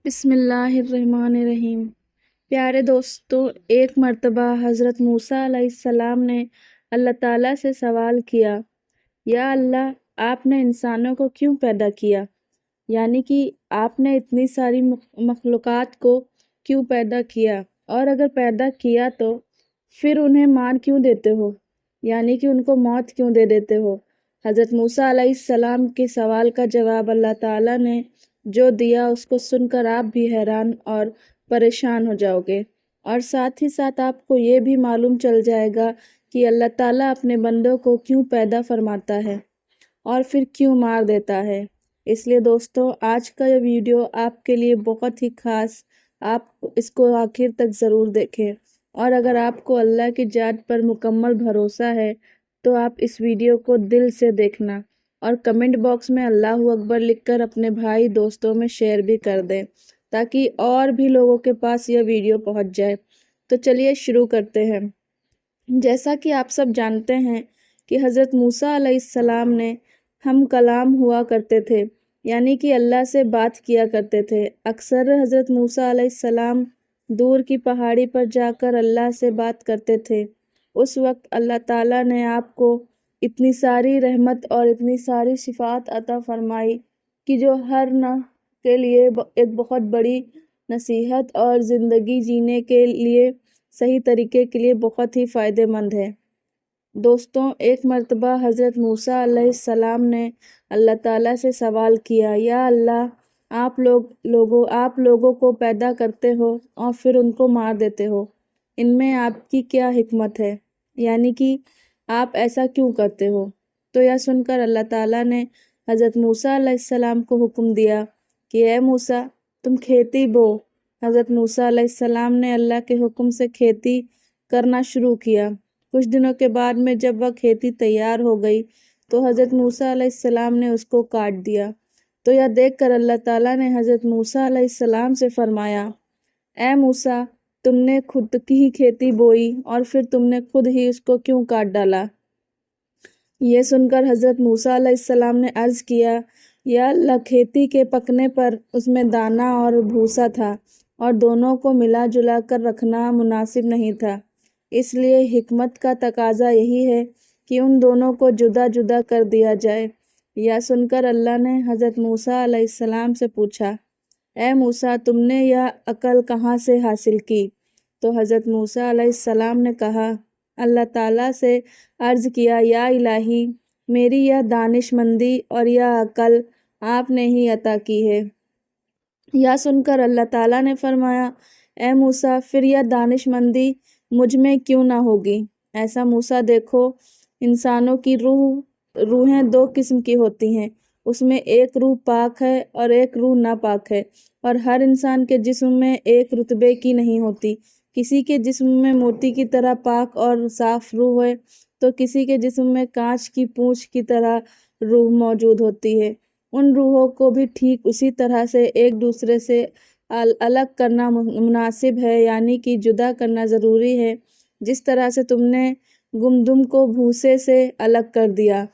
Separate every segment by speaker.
Speaker 1: بسم اللہ الرحمن الرحیم۔ پیارے دوستو، ایک مرتبہ حضرت موسیٰ علیہ السلام نے اللہ تعالیٰ سے سوال کیا، یا اللہ، آپ نے انسانوں کو کیوں پیدا کیا؟ یعنی کہ آپ نے اتنی ساری مخلوقات کو کیوں پیدا کیا؟ اور اگر پیدا کیا تو پھر انہیں مار کیوں دیتے ہو؟ یعنی کہ ان کو موت کیوں دے دیتے ہو؟ حضرت موسیٰ علیہ السلام کے سوال کا جواب اللہ تعالیٰ نے جو دیا اس کو سن کر آپ بھی حیران اور پریشان ہو جاؤ گے، اور ساتھ ہی ساتھ آپ کو یہ بھی معلوم چل جائے گا کہ اللہ تعالیٰ اپنے بندوں کو کیوں پیدا فرماتا ہے اور پھر کیوں مار دیتا ہے۔ اس لیے دوستو، آج کا یہ ویڈیو آپ کے لیے بہت ہی خاص، آپ اس کو آخر تک ضرور دیکھیں، اور اگر آپ کو اللہ کی ذات پر مکمل بھروسہ ہے تو آپ اس ویڈیو کو دل سے دیکھنا اور کمنٹ باکس میں اللہ اکبر لکھ کر اپنے بھائی دوستوں میں شیئر بھی کر دیں تاکہ اور بھی لوگوں کے پاس یہ ویڈیو پہنچ جائے۔ تو چلیے شروع کرتے ہیں۔ جیسا کہ آپ سب جانتے ہیں کہ حضرت موسیٰ علیہ السلام نے ہم کلام ہوا کرتے تھے، یعنی کہ اللہ سے بات کیا کرتے تھے۔ اکثر حضرت موسیٰ علیہ السلام دور کی پہاڑی پر جا کر اللہ سے بات کرتے تھے۔ اس وقت اللہ تعالیٰ نے آپ کو اتنی ساری رحمت اور اتنی ساری صفات عطا فرمائی کہ جو ہر نہ کے لیے ایک بہت بڑی نصیحت اور زندگی جینے کے لیے صحیح طریقے کے لیے بہت ہی فائدہ مند ہے۔ دوستوں، ایک مرتبہ حضرت موسیٰ علیہ السلام نے اللہ تعالیٰ سے سوال کیا، یا اللہ، آپ لوگوں کو پیدا کرتے ہو اور پھر ان کو مار دیتے ہو، ان میں آپ کی کیا حکمت ہے؟ یعنی کہ آپ ایسا کیوں کرتے ہو؟ تو یہ سن کر اللہ تعالیٰ نے حضرت موسیٰ علیہ السلام کو حکم دیا کہ اے موسیٰ، تم کھیتی بو۔ حضرت موسیٰ علیہ السلام نے اللہ کے حکم سے کھیتی کرنا شروع کیا۔ کچھ دنوں کے بعد میں جب وہ کھیتی تیار ہو گئی تو حضرت موسیٰ علیہ السلام نے اس کو کاٹ دیا۔ تو یہ دیکھ کر اللہ تعالیٰ نے حضرت موسیٰ علیہ السلام سے فرمایا، اے موسیٰ، تم نے خود کی کھیتی بوئی اور پھر تم نے خود ہی اس کو کیوں کاٹ ڈالا؟ یہ سن کر حضرت موسیٰ علیہ السلام نے عرض کیا، یا اللہ، کھیتی کے پکنے پر اس میں دانہ اور بھوسا تھا اور دونوں کو ملا جلا کر رکھنا مناسب نہیں تھا، اس لیے حکمت کا تقاضا یہی ہے کہ ان دونوں کو جدا جدا کر دیا جائے۔ یہ سن کر اللہ نے حضرت موسیٰ علیہ السلام سے پوچھا، اے موسیٰ، تم نے یہ عقل کہاں سے حاصل کی؟ تو حضرت موسیٰ علیہ السلام نے کہا، اللہ تعالیٰ سے عرض کیا، یا الہی، میری یہ دانش مندی اور یہ عقل آپ نے ہی عطا کی ہے۔ یہ سن کر اللہ تعالیٰ نے فرمایا، اے موسیٰ، پھر یہ دانش مندی مجھ میں کیوں نہ ہوگی؟ ایسا موسیٰ دیکھو، انسانوں کی روحیں دو قسم کی ہوتی ہیں، اس میں ایک روح پاک ہے اور ایک روح ناپاک ہے، اور ہر انسان کے جسم میں ایک رتبے کی نہیں ہوتی۔ کسی کے جسم میں موتی کی طرح پاک اور صاف روح ہے تو کسی کے جسم میں کانچ کی پونچھ کی طرح روح موجود ہوتی ہے۔ ان روحوں کو بھی ٹھیک اسی طرح سے ایک دوسرے سے الگ کرنا مناسب ہے، یعنی کہ جدا کرنا ضروری ہے، جس طرح سے تم نے گندم کو بھوسے سے الگ کر دیا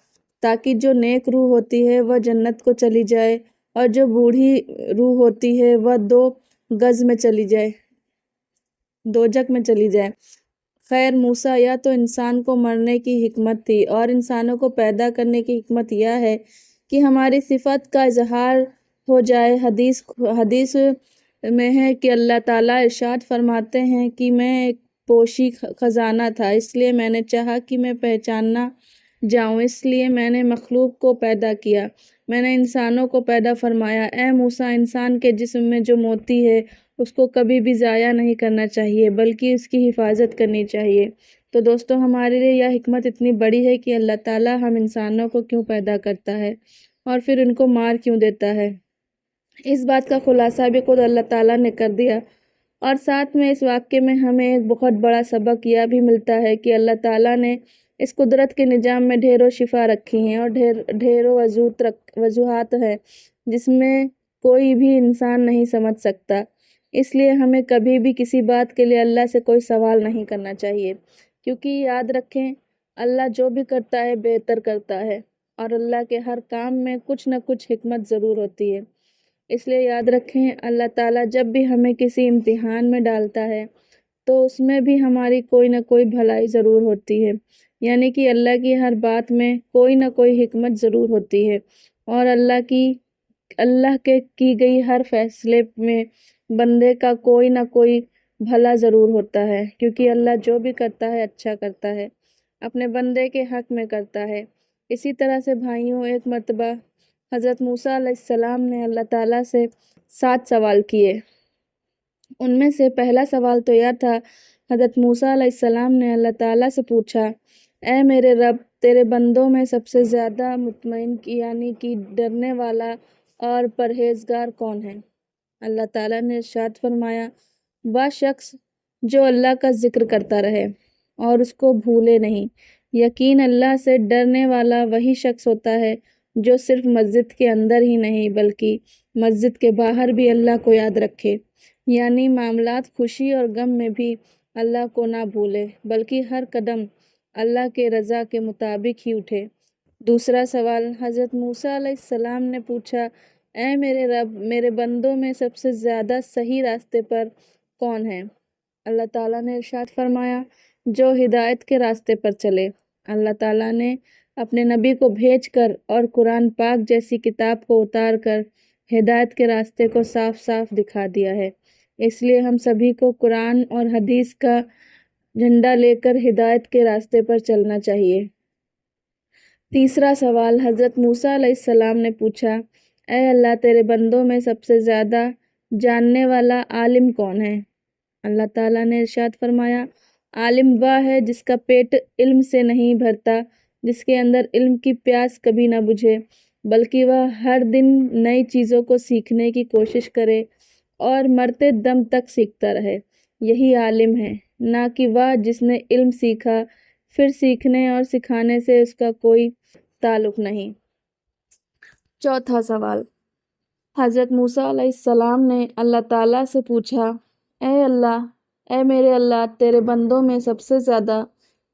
Speaker 1: تاکہ جو نیک روح ہوتی ہے وہ جنت کو چلی جائے اور جو بوڑھی روح ہوتی ہے وہ دوزخ میں چلی جائے۔ خیر موسیٰ، یا تو انسان کو مرنے کی حکمت تھی اور انسانوں کو پیدا کرنے کی حکمت یہ ہے کہ ہماری صفت کا اظہار ہو جائے۔ حدیث میں ہے کہ اللہ تعالیٰ ارشاد فرماتے ہیں کہ میں ایک پوشی خزانہ تھا، اس لیے میں نے چاہا کہ میں پہچاننا جاؤں، اس لیے میں نے مخلوق کو پیدا کیا، میں نے انسانوں کو پیدا فرمایا۔ اے موسیٰ، انسان کے جسم میں جو موتی ہے اس کو کبھی بھی ضائع نہیں کرنا چاہیے بلکہ اس کی حفاظت کرنی چاہیے۔ تو دوستو، ہمارے لیے یہ حکمت اتنی بڑی ہے کہ اللہ تعالیٰ ہم انسانوں کو کیوں پیدا کرتا ہے اور پھر ان کو مار کیوں دیتا ہے۔ اس بات کا خلاصہ بھی خود اللہ تعالیٰ نے کر دیا، اور ساتھ میں اس واقعے میں ہمیں ایک بہت بڑا سبق یہ بھی ملتا ہے کہ اللہ تعالیٰ نے اس قدرت کے نظام میں ڈھیروں شفا رکھی ہیں اور ڈھیروں وجوہات ہیں جس میں کوئی بھی انسان نہیں سمجھ سکتا۔ اس لیے ہمیں کبھی بھی کسی بات کے لیے اللہ سے کوئی سوال نہیں کرنا چاہیے، کیونکہ یاد رکھیں، اللہ جو بھی کرتا ہے بہتر کرتا ہے، اور اللہ کے ہر کام میں کچھ نہ کچھ حکمت ضرور ہوتی ہے۔ اس لیے یاد رکھیں اللہ تعالیٰ جب بھی ہمیں کسی امتحان میں ڈالتا ہے تو اس میں بھی ہماری کوئی نہ کوئی بھلائی ضرور ہوتی ہے، یعنی کہ اللہ کی ہر بات میں کوئی نہ کوئی حکمت ضرور ہوتی ہے، اور اللہ کے کی گئی ہر فیصلے میں بندے کا کوئی نہ کوئی بھلا ضرور ہوتا ہے، کیونکہ اللہ جو بھی کرتا ہے اچھا کرتا ہے، اپنے بندے کے حق میں کرتا ہے۔ اسی طرح سے بھائیوں، ایک مرتبہ حضرت موسیٰ علیہ السلام نے اللہ تعالیٰ سے 7 سوال کیے۔ ان میں سے پہلا سوال تو یہ تھا، حضرت موسیٰ علیہ السلام نے اللہ تعالیٰ سے پوچھا، اے میرے رب، تیرے بندوں میں سب سے زیادہ مطمئن یعنی کہ ڈرنے والا اور پرہیزگار کون ہے؟ اللہ تعالیٰ نے ارشاد فرمایا، وہ شخص جو اللہ کا ذکر کرتا رہے اور اس کو بھولے نہیں۔ یقین اللہ سے ڈرنے والا وہی شخص ہوتا ہے جو صرف مسجد کے اندر ہی نہیں بلکہ مسجد کے باہر بھی اللہ کو یاد رکھے، یعنی معاملات خوشی اور غم میں بھی اللہ کو نہ بھولے بلکہ ہر قدم اللہ کے رضا کے مطابق ہی اٹھے۔ دوسرا سوال حضرت موسیٰ علیہ السلام نے پوچھا، اے میرے رب، میرے بندوں میں سب سے زیادہ صحیح راستے پر کون ہے؟ اللہ تعالیٰ نے ارشاد فرمایا، جو ہدایت کے راستے پر چلے۔ اللہ تعالیٰ نے اپنے نبی کو بھیج کر اور قرآن پاک جیسی کتاب کو اتار کر ہدایت کے راستے کو صاف صاف دکھا دیا ہے، اس لیے ہم سبھی کو قرآن اور حدیث کا جھنڈا لے کر ہدایت کے راستے پر چلنا چاہیے۔ تیسرا سوال حضرت موسیٰ علیہ السلام نے پوچھا، اے اللہ، تیرے بندوں میں سب سے زیادہ جاننے والا عالم کون ہے؟ اللہ تعالیٰ نے ارشاد فرمایا، عالم وہ ہے جس کا پیٹ علم سے نہیں بھرتا، جس کے اندر علم کی پیاس کبھی نہ بجھے، بلکہ وہ ہر دن نئی چیزوں کو سیکھنے کی کوشش کرے اور مرتے دم تک سیکھتا رہے، یہی عالم ہے، نہ کہ وہ جس نے علم سیکھا پھر سیکھنے اور سکھانے سے اس کا کوئی تعلق نہیں۔ چوتھا سوال حضرت موسیٰ علیہ السلام نے اللہ تعالیٰ سے پوچھا، اے اللہ، اے میرے اللہ، تیرے بندوں میں سب سے زیادہ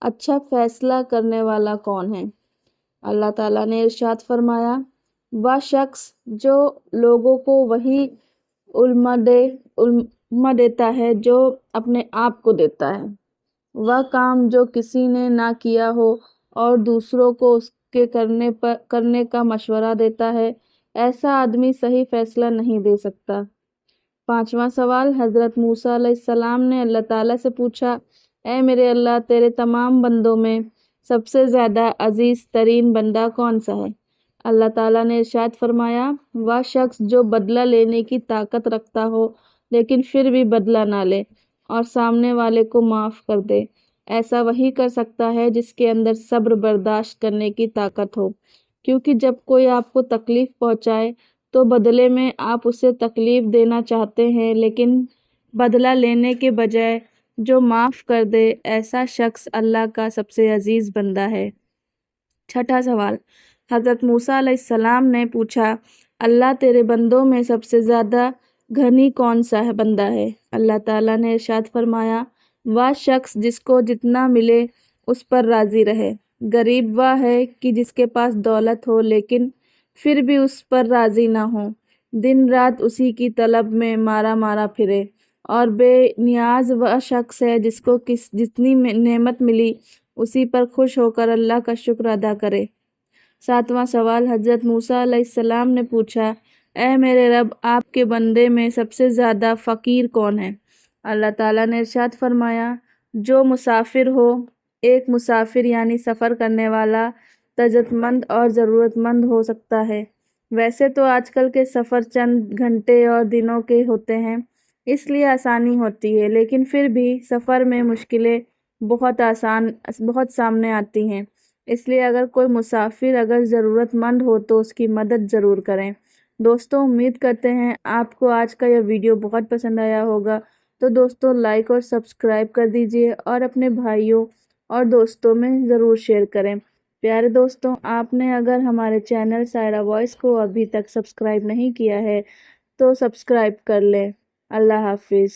Speaker 1: اچھا فیصلہ کرنے والا کون ہے؟ اللہ تعالیٰ نے ارشاد فرمایا، وہ شخص جو لوگوں کو وہی علم دیتا ہے جو اپنے آپ کو دیتا ہے، وہ کام جو کسی نے نہ کیا ہو اور دوسروں کو اس کے کرنے کا مشورہ دیتا ہے، ایسا آدمی صحیح فیصلہ نہیں دے سکتا۔ پانچواں سوال حضرت موسیٰ علیہ السلام نے اللہ تعالیٰ سے پوچھا، اے میرے اللہ، تیرے تمام بندوں میں سب سے زیادہ عزیز ترین بندہ کون سا ہے؟ اللہ تعالیٰ نے ارشاد فرمایا، وہ شخص جو بدلہ لینے کی طاقت رکھتا ہو لیکن پھر بھی بدلہ نہ لے اور سامنے والے کو معاف کر دے، ایسا وہی کر سکتا ہے جس کے اندر صبر برداشت کرنے کی طاقت ہو، کیونکہ جب کوئی آپ کو تکلیف پہنچائے تو بدلے میں آپ اسے تکلیف دینا چاہتے ہیں، لیکن بدلہ لینے کے بجائے جو معاف کر دے، ایسا شخص اللہ کا سب سے عزیز بندہ ہے۔ چھٹا سوال حضرت موسیٰ علیہ السلام نے پوچھا، اللہ، تیرے بندوں میں سب سے زیادہ غنی کون سا بندہ ہے؟ اللہ تعالیٰ نے ارشاد فرمایا، وہ شخص جس کو جتنا ملے اس پر راضی رہے۔ غریب وہ ہے کہ جس کے پاس دولت ہو لیکن پھر بھی اس پر راضی نہ ہو، دن رات اسی کی طلب میں مارا پھرے، اور بے نیاز وہ شخص ہے جس کو جتنی نعمت ملی اسی پر خوش ہو کر اللہ کا شکر ادا کرے۔ ساتواں سوال حضرت موسیٰ علیہ السلام نے پوچھا، اے میرے رب، آپ کے بندے میں سب سے زیادہ فقیر کون ہے؟ اللہ تعالیٰ نے ارشاد فرمایا، جو مسافر ہو۔ ایک مسافر یعنی سفر کرنے والا طاقت مند اور ضرورت مند ہو سکتا ہے۔ ویسے تو آج کل کے سفر چند گھنٹے اور دنوں کے ہوتے ہیں، اس لیے آسانی ہوتی ہے، لیکن پھر بھی سفر میں مشکلیں بہت سامنے آتی ہیں، اس لیے اگر کوئی مسافر اگر ضرورت مند ہو تو اس کی مدد ضرور کریں۔ دوستوں، امید کرتے ہیں آپ کو آج کا یہ ویڈیو بہت پسند آیا ہوگا، تو دوستوں لائک اور سبسکرائب کر دیجئے اور اپنے بھائیوں اور دوستوں میں ضرور شیئر کریں۔ پیارے دوستوں، آپ نے اگر ہمارے چینل سائرہ وائس کو ابھی تک سبسکرائب نہیں کیا ہے تو سبسکرائب کر لیں۔ اللہ حافظ۔